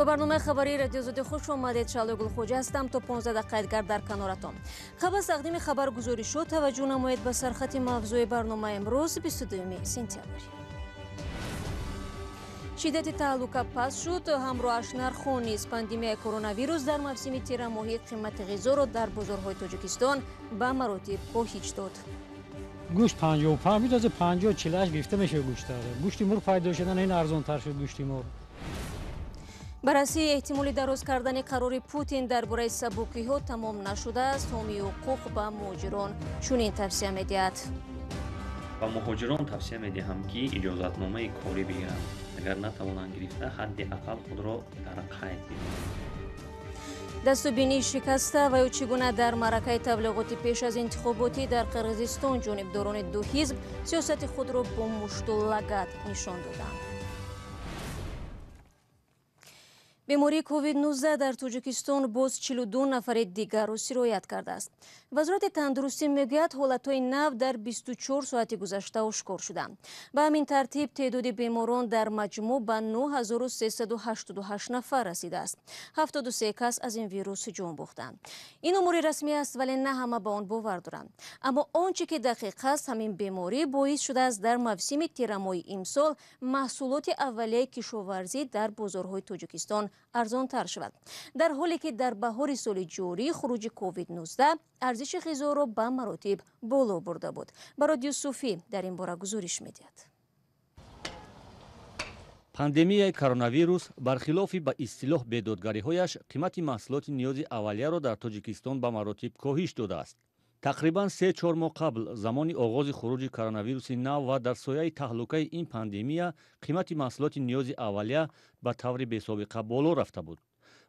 به برنامه خبری رادیو زود خوش آمدید. شعله گلخوجه هستم. تا 15 دقیقه در کنارتان. قبل از تقدیم خبرگزاری شد توجه نمایید به سرخط موضوع برنامه امروز 22 سپتامبر. شدت تعلق پس شد. همراهش نرخ نیز پاندمی کرونا ویروس در موسم تیر ماهی قیمت غذا را در بازارهای تاجیکستان به مراتب کاهش داد. گوشت 55 میتازه 50 48 گرفته میشه گوشت داره. گوشت مرغ پیدا شدن این ارزان تر شد گوشت مرغ. بررسی احتمال دراز کردن قرار پوتین درباره سبوکی‌ها تمام نشده است. حامی حقوق به مهاجران چنین توصیه می‌دهد. به مهاجران توصیه می‌دهم که اجازتنامه کاری بگیرند. اگر نتوانند گرفته حداقل خود را در قید بگیرند. دست و بینی شکسته و یا چگونه در معرکه تبلیغاتی پیش از انتخاباتی در قرقیزستان جانبداران دو حزب سیاست خود را با مشت و لگد نشان دادند. بیماری کووید 19 در تاجیکستان باز 42 نفر دیگر را سرایت کرده است. وزارت تندرستی میگوید حالتهای نو در 24 ساعت گذشته آشکار شدند. به همین ترتیب تعداد بیماران در مجموع به 9388 نفر رسیده است. 73 کس از این ویروس جان باختند. این امور رسمی است ولی نه همه به آن باور دارند. اما آنچه که دقیق است همین بیماری باعث شده است در موسم تیر ماه امسال محصولات اولیه کشاورزی در بازارهای تاجیکستان ارزان تر شود، در حالی که در بهار سال جاری خروج کووید 19 ارزش غذا را به مراتب بالا برده بود. برای یوسفی در این باره گزارش می‌دهد. پاندمی کرونا ویروس برخلاف به اصطلاح بیدادگری‌هایش قیمت محصولات نیاز اولیه را در تاجیکستان به مراتب کاهش داده است. تقریباً 3-4 ماه قبل زمان آغاز خروج کرونا ویروس نو و در سایه تهلکه این پاندمی قیمت محصولات نیاز اولیه به طور بی‌سابقه بالا رفته بود.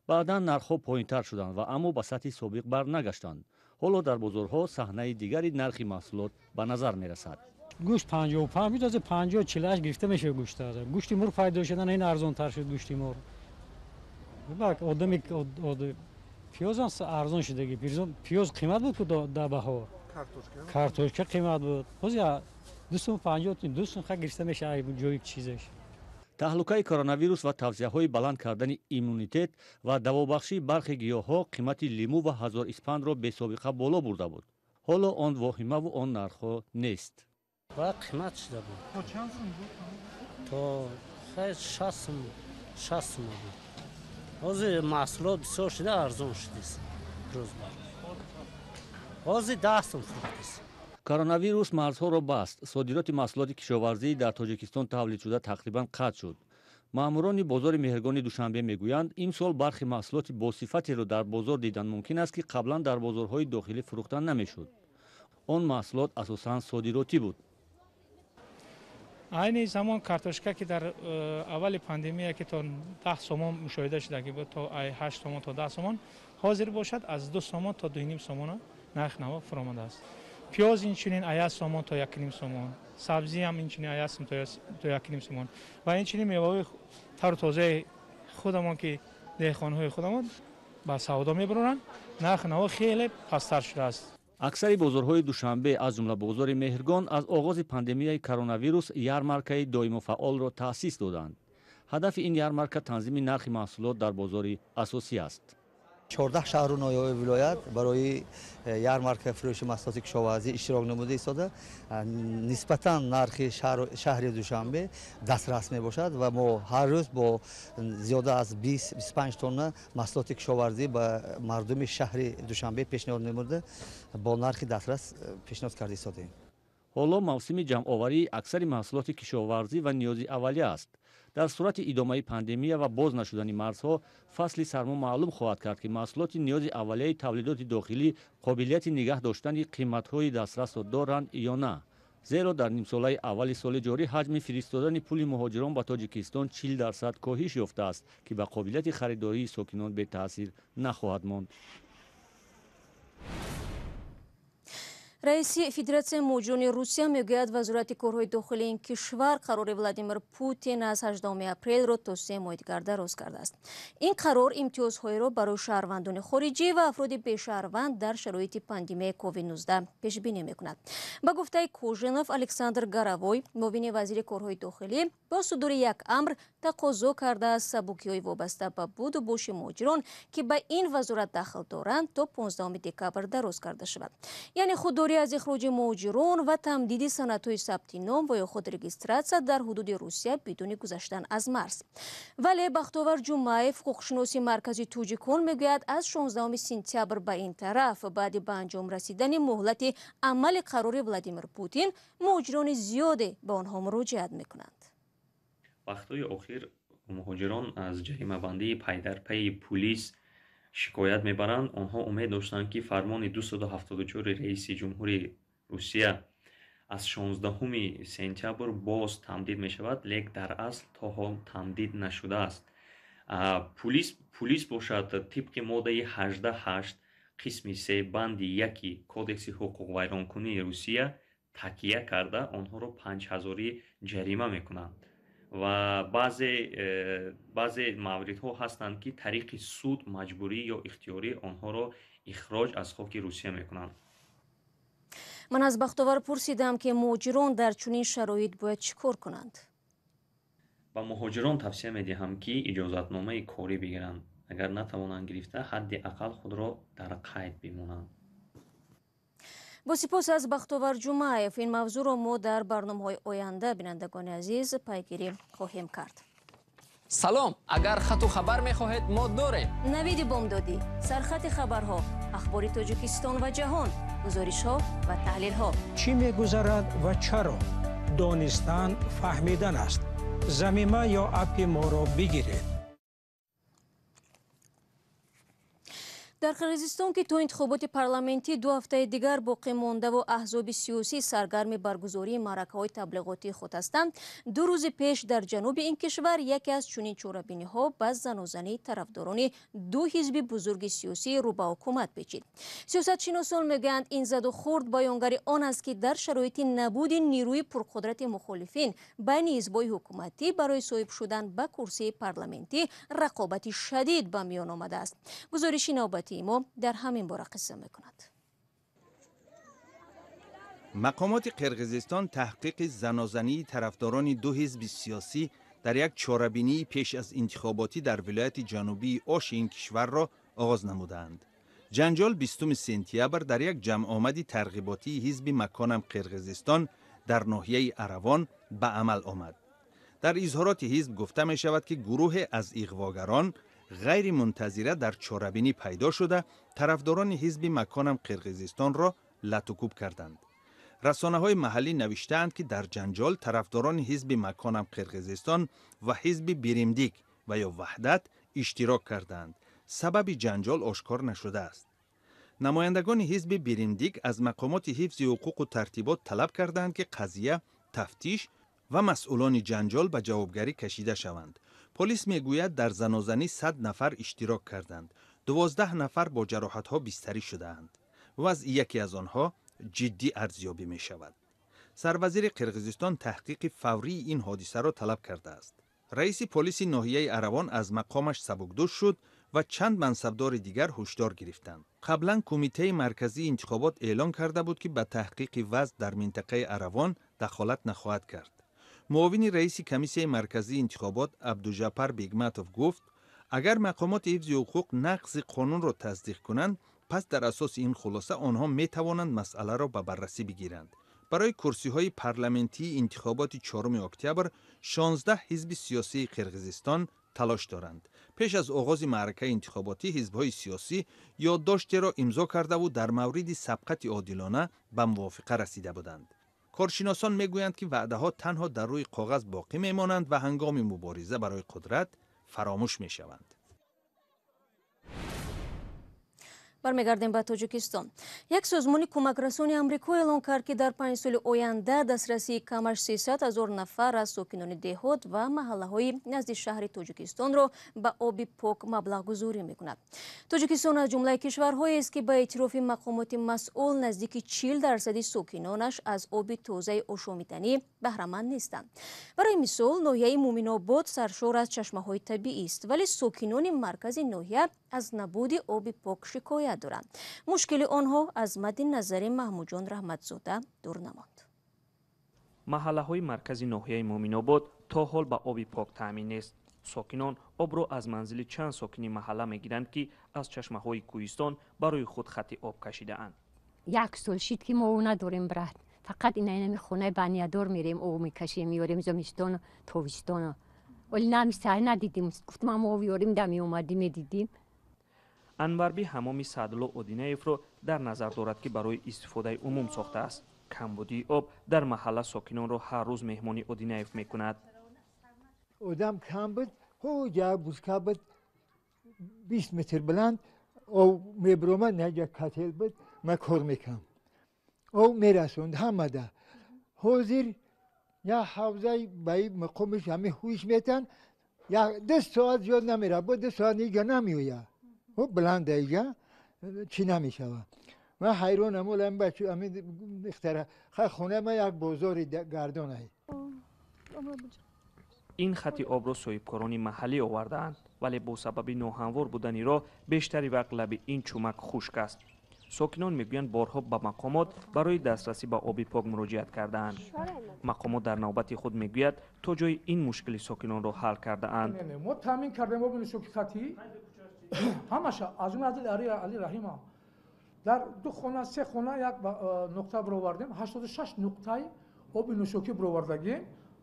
بعدا نرخ‌ها پایین‌تر شدند و اما به سطح سابق برنگشتند. حالا در بازارها صحنه دیگری نرخ محصولات به نظر می‌رسد. گوشت 55 میتازه 50 48 گرفته میشه گوشت داره. گوشت مرغ پیدا شدن این ارزان تر شد گوشت مرغ. ببین آدمی پیاز هم ارزان شده. پیاز قیمت بود که در بهار. کارتوشکا قیمت بود. بازی 250 200 خرج گرفته میشه جوی چیزش. تهلکه کرونا ویروس و توصیه‌های بلند کردن ایمونیتت و دوابخشی برخی گیاه‌ها قیمت لیمو و هزار اسپند را بی‌سابقه بالا برده بود. حالا آن واهمه و آن نرخ‌ها نیست. و قیمت شده بود. تا چند سوم بود؟ تا خیلی 60 بود. از محصولات بسیار شده ارزان شده است. روز بر. از 10 سوم فروخته است. کرونا ویروس مرزها را بست. صادرات محصولات کشاورزی در تاجیکستان تولید شده تقریباً قطع شد. ماموران بازار مهرگان دوشنبه میگویند امسال برخی محصولات با صفتی را در بازار دیدن ممکن است که قبلا در بازارهای داخلی فروخته نمیشد. آن محصولات اساساً صادراتی بود. عین زمان کارتوشکا که در اول پاندمی که تا 10 سوم مشاهده شده که بود تا 8 سوم تا 10 سوم حاضر باشد از 2 سوم تا 2.5 سوم نرخ نو فرآمده است. پیاز اینچنین 1 سوم تا 1.5 سوم، سبزی هم اینچنین 1 سوم تا 1.5 سوم و اینچنین میوه تر تازه خودمان که دهقان‌های خودمان با سودا میبرند نرخ نو خیلی پست‌تر شده است. اکثر بازارهای دوشنبه از جمله بازار مهرگان از آغاز پاندمی کرونا ویروس یارمارکه دائم و فعال را تأسیس دادند. هدف این یارمارکه تنظیم نرخ محصولات در بازار اساسی است. 14 شهر و نایای ولایت برای یارمارک فروش محصولات کشاورزی اشتراک نموده ایستاده. نسبتاً نرخ شهر دوشنبه دسترس می باشد و ما هر روز با زیاده از 20-25 تن محصولات کشاورزی به مردم شهر دوشنبه پیشنهاد نموده با نرخ دسترس پیشنهاد کرده ایستادیم. حالا موسم جمع‌آوری اکثر محصولات کشاورزی و نیازی اولیه است. در صورت ادامه پاندمی و باز نشدن مرزها فصل سرما معلوم خواهد کرد که محصولات نیازی اولیه تولیدات داخلی قابلیت نگه داشتن قیمت‌های دسترس را دارند یا نه. زیرا در نیم ساله اول سال جاری حجم فرستادن پول مهاجران به تاجیکستان 40% کاهش یافته است که به قابلیت خریداری ساکنان به تاثیر نخواهد ماند. رئیس فدراسیون مجرم روسیه میگوید وزارت کارهای داخلی این کشور قرار ولادیمیر پوتین از 18 اپریل را تا 3 ماه دیگر دراز کرده است. این قرار امتیازهای را برای شهروندان خارجی و افراد بی‌شهروند در شرایط پاندمی کووید 19 پیش بینی میکند. با گفته کوژنوف، الکساندر گاراوی، معاون وزیر کارهای داخلی، با صدور یک امر تقاضا کرده است سبوکی‌های وابسته به بود و بوش مهاجران که به این وزارت دخل دارند تا 15 دکبر دراز کرده شود. یعنی خودداری از اخراج مهاجران و تمدید سندهای ثبت نام و یا خود رجیستراسیون در حدود روسیه بدون گذشتن از مرز. ولی بختیار جمعیف، حقوقشناس مرکزی توجیکان، میگوید از 16 سپتامبر به این طرف بعد به انجام رسیدن مهلت عمل قرار ولادیمیر پوتین مهاجران زیادی به آنها مراجعت میکنند. وقتهای اخیر مهاجران از جریمه بندی پی در پی پلیس شکایت میبرند. آنها امید داشتند که فرمان 274 رئیس جمهوری روسیه از 16 سپتامبر باز تمدید می شود، لیک در اصل تا حال تمدید نشده است. پلیس باشد طبق ماده 18.8 قسم 3 بند 1 کودکس حقوق ویرانکنی روسیه تکیه کرده آنها را 5000 جریمه میکنند و بعضی موردها هستند که طریق سود مجبوری یا اختیاری آنها را اخراج از خاک روسیه میکنند. من از بختیار پرسیدم که مهاجران در چنین شرایط باید چیکار کنند؟ با مهاجران توصیه میدهم که اجازتنامه کاری بگیرند. اگر نتوانند گرفته حداقل خود را در قید بمانند. با سپاس از بختیار جمعیف، این موضوع را ما در برنامه‌های آینده بینندگان عزیز پیگیری خواهیم کرد. سلام، اگر خط و خبر می‌خواهید ما داریم. نوید بامدادی، سرخط خبرها، اخبار تاجیکستان و جهان، گزارش‌ها و تحلیل‌ها. چی می‌گذرد و چرا؟ دانستن فهمیدن است. ضمیمه یا اپ ما را بگیرید. در قرقیزستان که تا انتخابات پارلمانتی 2 هفته دیگر باقی مانده و احزاب سیاسی سرگرم برگزاری معرکه‌های تبلیغاتی خود هستند، 2 روز پیش در جنوب این کشور یکی از چنین چهاربینی‌ها به زن و زنی طرفداران 2 حزب بزرگ سیاسی رو به حکومت پیچید. سیاستشناسان میگویند این زد و خورد بیانگر آن است که در شرایط نبود نیروی پرقدرت مخالفین بین حزب‌های حکومتی برای صاحب شدن به کرسی پارلمانتی رقابت شدید به میان آمده است. گزارش نوبتی ما در همین باره قصه میکند. مقامات قرقیزستان تحقیق زنازنی طرفداران 2 حزب سیاسی در یک چهاربینی پیش از انتخاباتی در ولایت جنوبی اوش این کشور را آغاز نمودند. جنجال 20 سپتامبر در یک جمع آمدی ترغیباتی حزب مکانم قرقیزستان در ناحیه اروان به عمل آمد. در اظهارات حزب گفته می شود که گروه از اغواگران غیر منتظره در چهاربینی پیدا شده طرفداران حزب مکانم قرقیزستان را لطوکوب کردند. رسانه های محلی نوشتند که در جنجال طرفداران حزب مکانم قرقیزستان و حزب بیریمدیک و یا وحدت اشتراک کردند. سبب جنجال آشکار نشده است. نمایندگان حزب بیریمدیک از مقامات حفظ حقوق و ترتیبات طلب کردند که قضیه تفتیش و مسئولان جنجال به جوابگری کشیده شوند. پلیس میگوید در زنازنی 100 نفر اشتراک کردند. 12 نفر با جراحت‌ها بستری شده‌اند. وضع یکی از آنها جدی ارزیابی می شود. سروزیر قرقیزستان تحقیق فوری این حادثه را طلب کرده است. رئیس پلیس ناحیه اروان از مقامش سبکدوش شد و چند منصبدار دیگر هشدار گرفتند. قبلا کمیته مرکزی انتخابات اعلام کرده بود که به تحقیق وضع در منطقه اروان دخالت نخواهد کرد. معاون رئیس کمیسیون مرکزی انتخابات عبدالجبار بیگماتوف گفت اگر مقامات حفظ حقوق نقض قانون را تصدیق کنند پس در اساس این خلاصه آنها می توانند مسئله را به بررسی بگیرند. برای کرسی های پارلمانتی انتخابات 4 اکتبر 16 حزب سیاسی قرقیزستان تلاش دارند. پیش از آغاز معرکه انتخاباتی حزب‌های سیاسی یادداشتی را امضا کرده و در مورد سبقت عادلانه به موافقه رسیده بودند. کارشناسان میگویند که وعده‌ها تنها در روی کاغذ باقی میمانند و هنگام مبارزه برای قدرت فراموش میشوند. برمیگردیم به تاجیکستان. یک سازمان کمکرسانی آمریکا اعلام کرد که در 5 سال آینده دسترسی کمش 300,000 نفر از ساکنان دهات و محله‌های نزدیک شهر تاجیکستان را به آب پاک مبلغ گذاری می‌کند. تاجیکستان از جمله کشورهایی است که به اعتراف مقامات مسئول نزدیک 40% ساکنانش از آب تازه آشامیدنی بهره مند نیستند. برای مثال ناحیه مومن‌آباد سرشار از چشمه‌های طبیعی است، ولی ساکنان مرکز ناحیه از نبود آب پاک شکایت دارند. مشکل آنها از مد نظر محمود جان رحمتزاده دور نماند. محله‌های مرکز ناحیه مومن‌آباد تا حال به آب پاک تامین نیست. ساکنان آب را از منزل چند ساکنی محله میگیرند که از چشمه‌های کوهستان برای خود خط آب کشیده اند. یک سال شد که ما او نداریم برد. فقط این خونه بنیادار میریم او میکشیم میاریم زمستان و تابستان. ولی نمی‌سای ندیدیم. گفتم ما بیاریم دمی اومدیم میدیدیم. انوربی حمامی سعدالله اودینیف را در نظر دارد که برای استفاده عموم ساخته است. کمبودی آب در محله ساکنان را هر روز مهمانی اودینیف میکند. آدم کم بود، هو جا بوسکا بود 20 متر بلند او میبرومد نه کاتل بود ما کار میکنم او میرسوند همه ده حاضر یا حوزه بای مقامش همه هوش میتن یا 10 ساعت زیاد نمیره با 10 ساعت دیگه نمیوید او بلند دیگه چی نمیشه من حیرانم ولم بچه همین اختراع خونه ما یک بازار گردانه. این خط آب را صاحبکاران محلی آورده‌اند، ولی با سبب ناهموار بودن راه بیشتری وقت لب این چمک خشک است. ساکنان میگویند بارها به مقامات برای دسترسی به آب پاک مراجعت کرده‌اند. مقامات در نوبت خود میگوید تا جای این مشکل ساکنان را حل کرده‌اند. ما تامین کردیم آب نوشابه خطی همش از اون علی رحیم در 2 خانه 3 خانه یک نقطه برآوردیم 86 نقطه آب نوشابه برآوردگی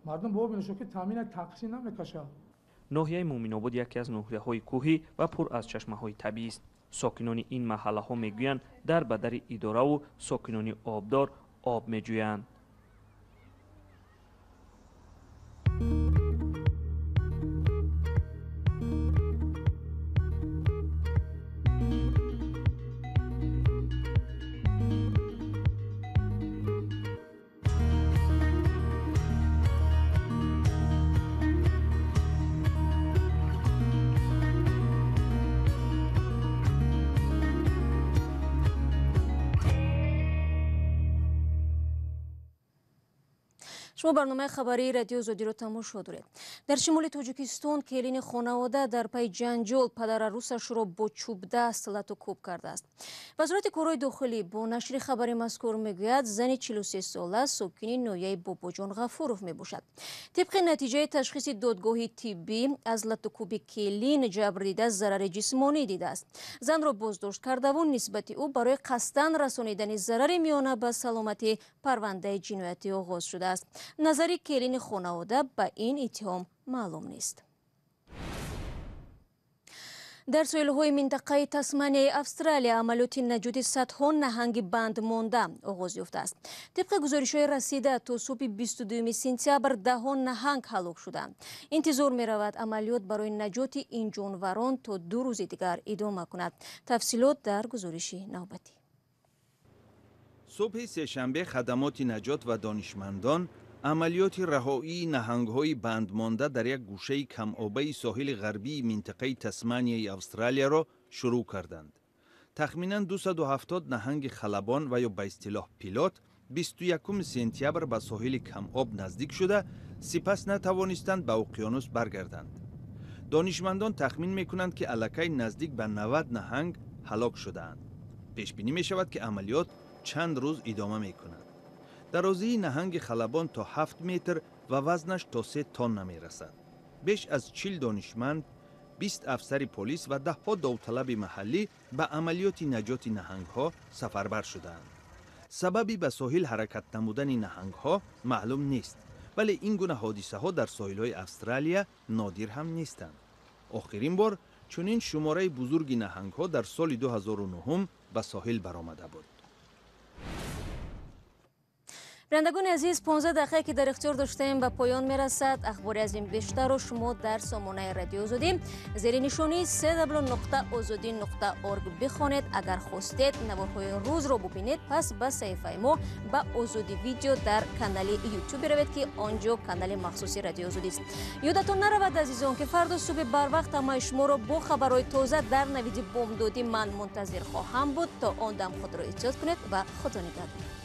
مردم با آب نوشابه تامین تقصیر نمیکشند. ناحیه مومن‌آباد یکی از ناحیه‌های کوهی و پر از چشمه‌های طبیعی است. ساکنان این محله‌ها میگویند در بدر اداره و ساکنان آبدار آب میجویند. شما برنامه خبری رادیو زودی رو تماشا دارید. در شمال تاجیکستان کلین خانواده در پی جنجال پدر عروسش را با چوب دست لت و کوب کرده است. وزارت کارهای داخلی با نشر خبری مذکور میگوید زن 43 ساله ساکن ناحیه باباجان غفوروف میباشد. طبق نتیجه تشخیص دادگاه طبی از لت و کوب کلین جبر دیده ضرر جسمانی دیده است. زن را بازداشت کرده و نسبت او برای قصداً رسانیدن ضرر میانه به سلامتی پرونده جنایتی آغاز شده است. نظری کلین خانواده به این اتهام معلوم نیست. در ساحل‌های منطقه تسمانیای استرالیا عملیات نجات صدها نهنگ بند مانده آغاز یافته است. طبق گزارش‌های رسیده تا صبح 22 سپتامبر 10 نهنگ هلاک شدند. انتظار می‌رود عملیات برای نجات این جانوران تا 2 روز دیگر ادامه کند. تفصیلات در گزارش نوبتی. صبح سه‌شنبه خدمات نجات و دانشمندان عملیات رهایی نهنگ‌های بند مانده در یک گوشه کم آبی ساحل غربی منطقه تسمانیای استرالیا را شروع کردند. تخمیناً 270 نهنگ خلبان و یا به اصطلاح پیلات 21 سپتامبر به ساحل کم آب نزدیک شده سپس نتوانستند به اقیانوس برگردند. دانشمندان تخمین می‌کنند که الکی نزدیک به 90 نهنگ هلاک شده‌اند. پیش بینی می‌شود که عملیات چند روز ادامه می‌کند. درازی نهنگ خلبان تا 7 متر و وزنش تا 3 تن نمی رسد. بیش از 40 دانشمند، 20 افسر پلیس و 10 داوطلب محلی به عملیات نجات نهنگ ها سفربر شدند. سببی به ساحل حرکت نمودن نهنگ ها معلوم نیست، ولی این گونه حادثه ها در ساحل های استرالیا نادر هم نیستند. آخرین بار چنین شماره بزرگی نهنگ ها در سال 2009 به ساحل برآمده بود. بینندگان عزیز 15 دقیقه که در اختیار داشتیم به پایان میرسد. اخباری از این بیشتر رو شما در سامانه رادیو آزادی زیر نشانی www.azadi.org بخوانید. اگر خواستید نوارهای روز رو ببینید پس به صفحه ما به آزادی ویدیو در کانال یوتیوب روید که آنجا کانال مخصوصی رادیو آزادی است. یادتون نرود عزیزان که فردا صبح بر وقت ما شما رو با خبرهای تازه در نوید بامدادی من منتظر خواهم بود. تا آن دم خود را احتیاط کنید و خدا نگهدار.